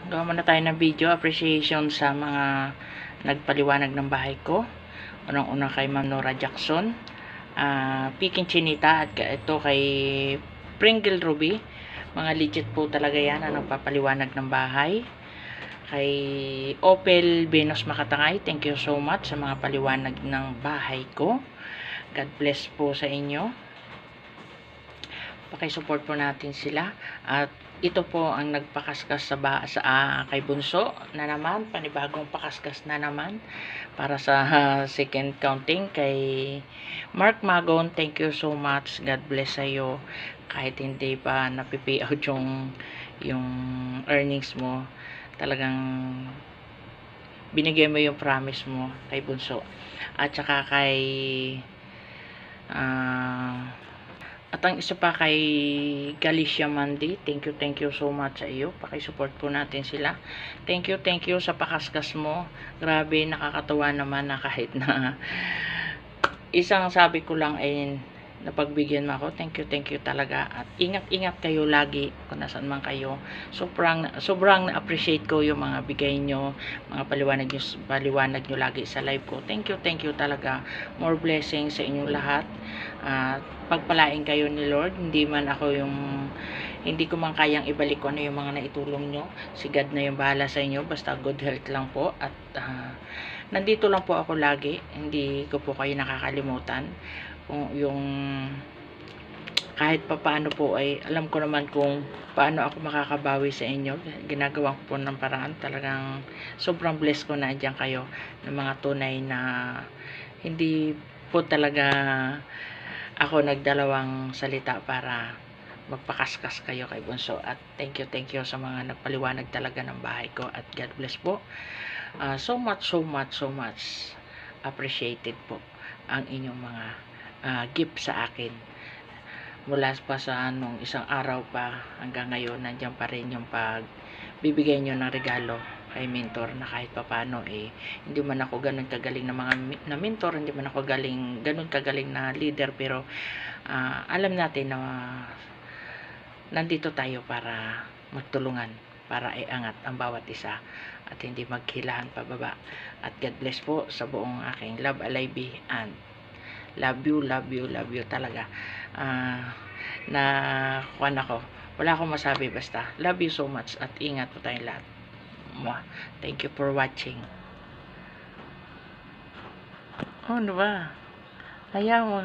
gawa muna tayo ng video appreciation sa mga nagpaliwanag ng bahay ko. Unang-una kay Ma'am Nora Jackson, Pikin Chinita, at ito kay Pringle Ruby. Mga legit po talaga yan ang nagpapaliwanag ng bahay. Kay Opel Venus Makatangay, thank you so much sa mga paliwanag ng bahay ko. God bless po sa inyo. Paki-support po natin sila. At ito po ang nagpakaskas sa kay Bunso na naman, panibagong pakaskas na naman para sa second counting kay Mark Magon. Thank you so much. God bless sa iyo. Kahit hindi pa napipi out yung earnings mo, talagang binigay mo yung promise mo kay Bunso. At saka kay at ang isa pa kay Galicia Mandi, thank you so much sa iyo. Paki-support po natin sila. Thank you sa pakaskas mo. Grabe, nakakatuwa naman na kahit na isang sabi ko lang ay napagbigyan mo ako. Thank you talaga. At ingat kayo lagi kung nasaan man kayo. Sobrang na-appreciate ko yung mga bigay nyo, mga paliwanag nyo lagi sa live ko. Thank you talaga. More blessings sa inyong lahat. Pagpalain kayo ni Lord. Hindi ko man kayang ibalik ko ano yung mga naitulong nyo. Si God na yung bahala sa inyo. Basta good health lang po. At nandito lang po ako lagi. Hindi ko po kayo nakakalimutan. Kung yung kahit pa paano po ay alam ko naman kung paano ako makakabawi sa inyo. Ginagawa ko po ng paraan. Talagang sobrang blessed ko na andyan kayo ng mga tunay na hindi po talaga ako nagdalawang salita para magpakaskas kayo kay Bunso. At thank you sa mga nagpaliwanag talaga ng bahay ko. At God bless po. So much appreciated po ang inyong mga gift sa akin. Mula pa sa isang araw pa hanggang ngayon, nandiyan pa rin yung pagbibigay nyo ng regalo kay mentor na kahit pa paano hindi man ako ganun kagaling na mentor, hindi man ako ganun kagaling na leader, pero alam natin na nandito tayo para magtulungan, para iangat ang bawat isa at hindi maghilahan pababa. At God bless po sa buong aking Love Alive and love you talaga. Na kuwan ako, wala akong masabi, basta love you so much at ingat po tayong lahat. Thank you for watching. Ano ba? Ayaw mo